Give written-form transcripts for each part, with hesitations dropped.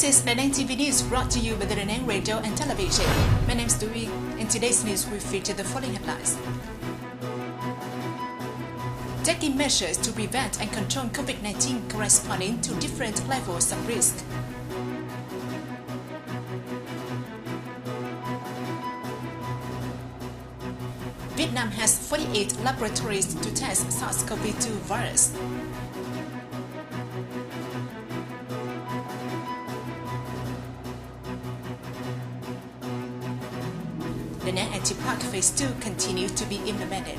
This is Đà Nẵng TV News brought to you by the Đà Nẵng Radio and Television. My name is Dui. In today's news, we feature the following headlines. Taking measures to prevent and control COVID-19 corresponding to different levels of risk. Vietnam has 48 laboratories to test SARS-CoV-2 virus. The Đà Nẵng IT Park Phase 2 continues to be implemented.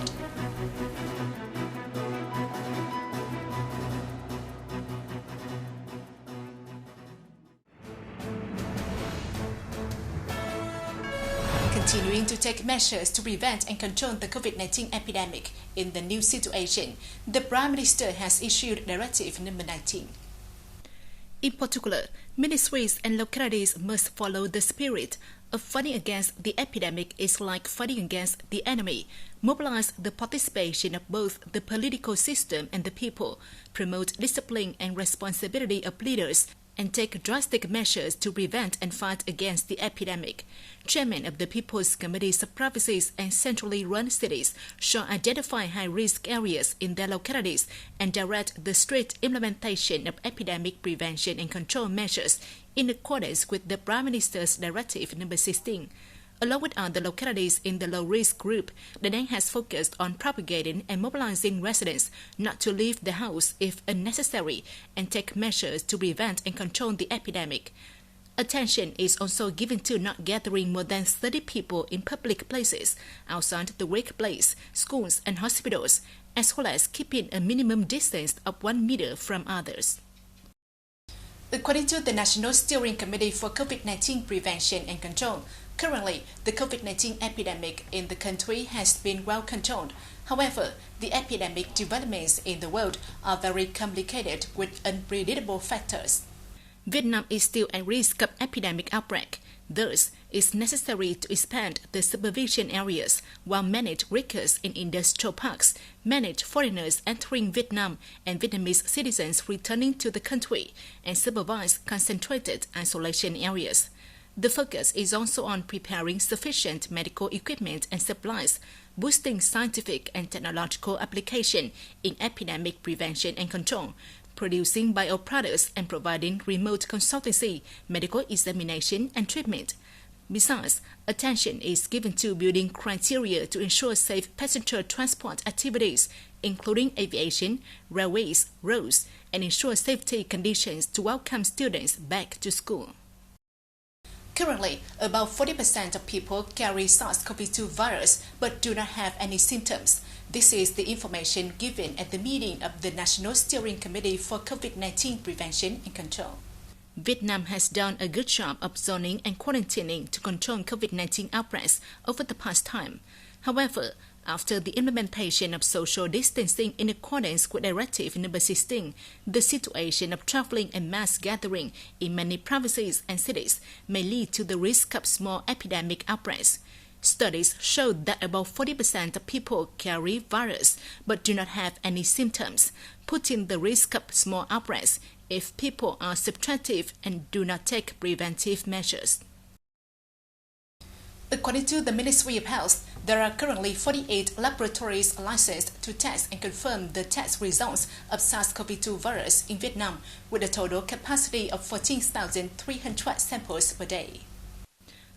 Continuing to take measures to prevent and control the COVID-19 epidemic in the new situation, the Prime Minister has issued Directive number 19. In particular, ministries and localities must follow the spirit of fighting against the epidemic is like fighting against the enemy, mobilize the participation of both the political system and the people, promote discipline and responsibility of leaders, and take drastic measures to prevent and fight against the epidemic. Chairman of the People's Committees of Provinces and centrally run cities shall identify high-risk areas in their localities and direct the strict implementation of epidemic prevention and control measures in accordance with the Prime Minister's Directive number 16. Along with other localities in the low-risk group, Đà Nẵng has focused on propagating and mobilizing residents not to leave the house if unnecessary and take measures to prevent and control the epidemic. Attention is also given to not gathering more than 30 people in public places outside the workplace, schools and hospitals, as well as keeping a minimum distance of 1 meter from others. According to the National Steering Committee for COVID-19 Prevention and Control, currently the COVID-19 epidemic in the country has been well controlled. However, the epidemic developments in the world are very complicated with unpredictable factors. Vietnam is still at risk of epidemic outbreak. Thus, it's necessary to expand the supervision areas while manage workers in industrial parks, manage foreigners entering Vietnam and Vietnamese citizens returning to the country, and supervise concentrated isolation areas. The focus is also on preparing sufficient medical equipment and supplies, boosting scientific and technological application in epidemic prevention and control, producing bioproducts and providing remote consultancy, medical examination and treatment. Besides, attention is given to building criteria to ensure safe passenger transport activities, including aviation, railways, roads, and ensure safety conditions to welcome students back to school. Currently, about 40% of people carry SARS-CoV-2 virus but do not have any symptoms. This is the information given at the meeting of the National Steering Committee for COVID-19 Prevention and Control. Vietnam has done a good job of zoning and quarantining to control COVID-19 outbreaks over the past time. However, after the implementation of social distancing in accordance with Directive number 16, the situation of traveling and mass gathering in many provinces and cities may lead to the risk of small epidemic outbreaks. Studies showed that about 40% of people carry virus but do not have any symptoms, putting the risk of small outbreaks if people are subtractive and do not take preventive measures. According to the Ministry of Health, there are currently 48 laboratories licensed to test and confirm the test results of SARS-CoV-2 virus in Vietnam, with a total capacity of 14,300 samples per day.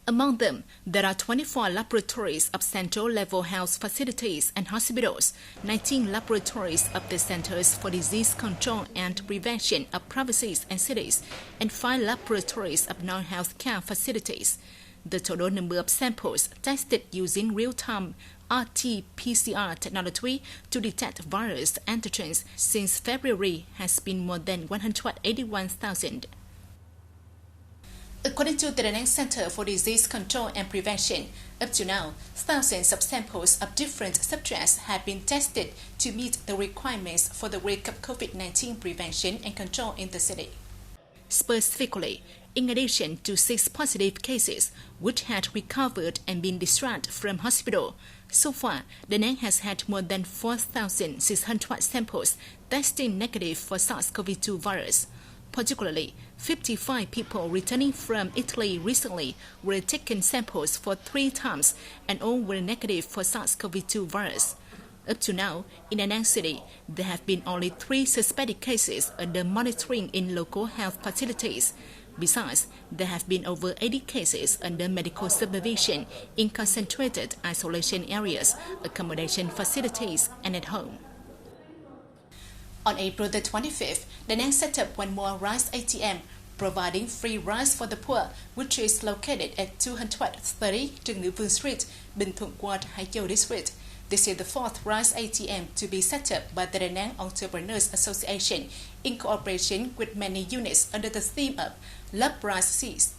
Among them, there are 24 laboratories of central-level health facilities and hospitals, 19 laboratories of the Centers for Disease Control and Prevention of provinces and cities, and 5 laboratories of non-health care facilities. The total number of samples tested using real-time RT-PCR technology to detect virus antigens since February has been more than 181,000. According to the Đà Nẵng Center for Disease Control and Prevention, up to now, thousands of samples of different subjects have been tested to meet the requirements for the work of COVID-19 prevention and control in the city. Specifically, in addition to 6 positive cases which had recovered and been discharged from hospital, so far, Đà Nẵng has had more than 4,600 samples testing negative for SARS-CoV-2 virus. Particularly, 55 people returning from Italy recently were taken samples for 3 times and all were negative for SARS-CoV-2 virus. Up to now, in Đà Nẵng City, there have been only 3 suspected cases under monitoring in local health facilities. Besides, there have been over 80 cases under medical supervision in concentrated isolation areas, accommodation facilities, and at home. On April the 25th, Đà Nẵng set up one more rice ATM, providing free rice for the poor, which is located at 230 Trần Nữ Vương Street, Bình Thuận Ward, Hải Châu District. This is the 4th rice ATM to be set up by the Đà Nẵng Entrepreneurs Association in cooperation with many units under the theme of Love Rice Seeds.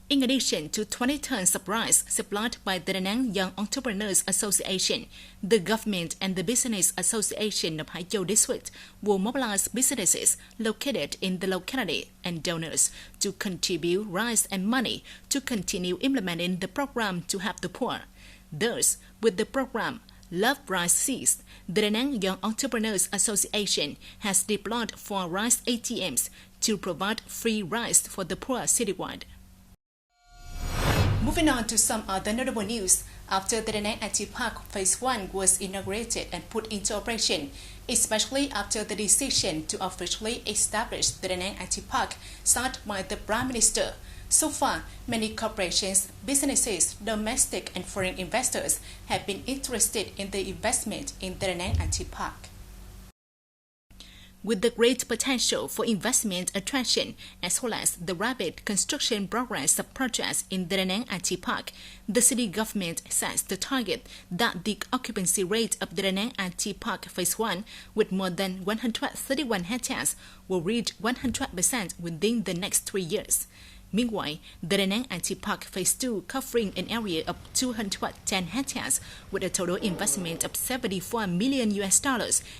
In addition to 20 tons of rice supplied by the Đà Nẵng Young Entrepreneurs Association, the government and the Business Association of Hải Châu District will mobilize businesses located in the locality and donors to contribute rice and money to continue implementing the program to help the poor. Thus, with the program Love Rice Seeds, the Đà Nẵng Young Entrepreneurs Association has deployed 4 rice ATMs to provide free rice for the poor citywide. Moving on to some other notable news, after the Đà Nẵng IT Park Phase 1 was inaugurated and put into operation, especially after the decision to officially establish the Đà Nẵng IT Park signed by the Prime Minister. So far, many corporations, businesses, domestic and foreign investors have been interested in the investment in the Đà Nẵng IT Park. With the great potential for investment attraction as well as the rapid construction progress of projects in the Đà Nẵng IT Park, the city government sets the target that the occupancy rate of the Đà Nẵng IT Park Phase 1 with more than 131 hectares will reach 100% within the next 3 years. Meanwhile, the Đà Nẵng IT Park Phase 2, covering an area of 210 hectares with a total investment of $74 million,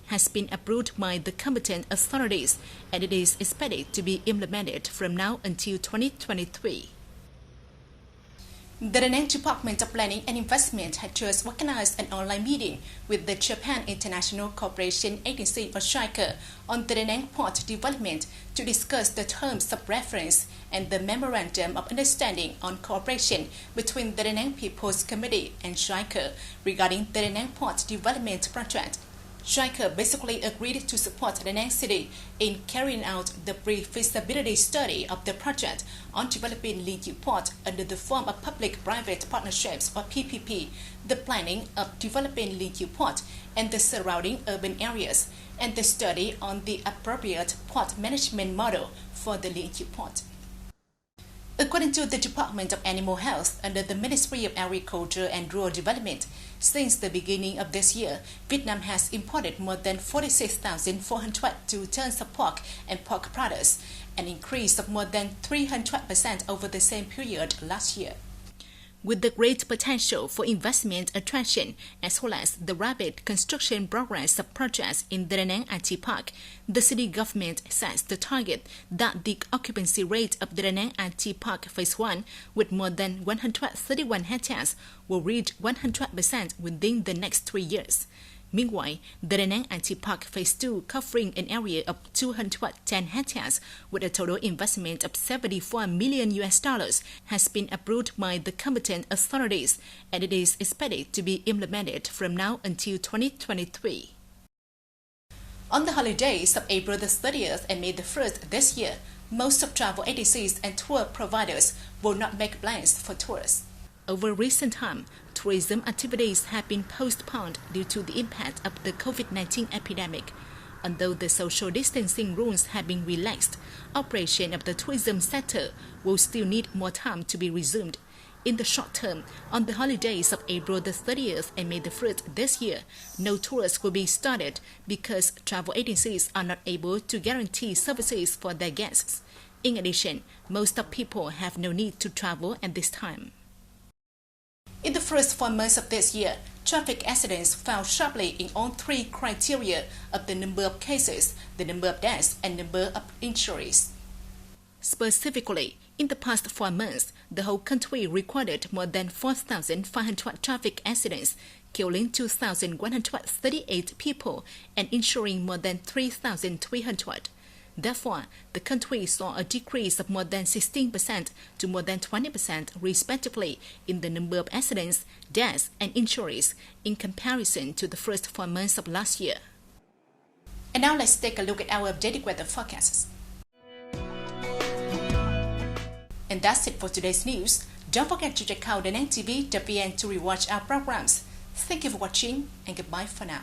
has been approved by the competent authorities, and it is expected to be implemented from now until 2023. The Đà Nẵng Department of Planning and Investment had just organized an online meeting with the Japan International Cooperation Agency or JICA on the Đà Nẵng port development to discuss the terms of reference and the Memorandum of Understanding on Cooperation between the Đà Nẵng People's Committee and JICA regarding the Đà Nẵng port development project. JICA basically agreed to support Đà Nẵng City in carrying out the pre-feasibility study of the project on developing Liên Chiểu Port under the form of public-private partnerships or PPP, the planning of developing Liên Chiểu Port and the surrounding urban areas, and the study on the appropriate port management model for the Liên Chiểu Port. According to the Department of Animal Health under the Ministry of Agriculture and Rural Development, since the beginning of this year, Vietnam has imported more than 46,402 tons of pork and pork products, an increase of more than 300% over the same period last year. With the great potential for investment attraction as well as the rapid construction progress of projects in the Đà Nẵng IT Park, the city government sets the target that the occupancy rate of the Đà Nẵng IT Park Phase 1 with more than 131 hectares will reach 100% within the next 3 years. Meanwhile, the Đà Nẵng IT Park Phase 2, covering an area of 210 hectares with a total investment of $74 million, has been approved by the competent authorities, and it is expected to be implemented from now until 2023. On the holidays of April the 30th and May the 1st this year, most of travel agencies and tour providers will not make plans for tours. Over recent time, tourism activities have been postponed due to the impact of the COVID-19 epidemic. Although the social distancing rules have been relaxed, operation of the tourism sector will still need more time to be resumed. In the short term, on the holidays of April the 30th and May the 1st this year, no tours will be started because travel agencies are not able to guarantee services for their guests. In addition, most of people have no need to travel at this time. In the first 4 months of this year, traffic accidents fell sharply in all 3 criteria of the number of cases, the number of deaths, and number of injuries. Specifically, in the past 4 months, the whole country recorded more than 4,500 traffic accidents, killing 2,138 people and injuring more than 3,300. Therefore, the country saw a decrease of more than 16% to more than 20% respectively in the number of accidents, deaths, and injuries in comparison to the first 4 months of last year. And now let's take a look at our updated weather forecasts. And that's it for today's news. Don't forget to check out DaNangTV.vn to rewatch our programs. Thank you for watching and goodbye for now.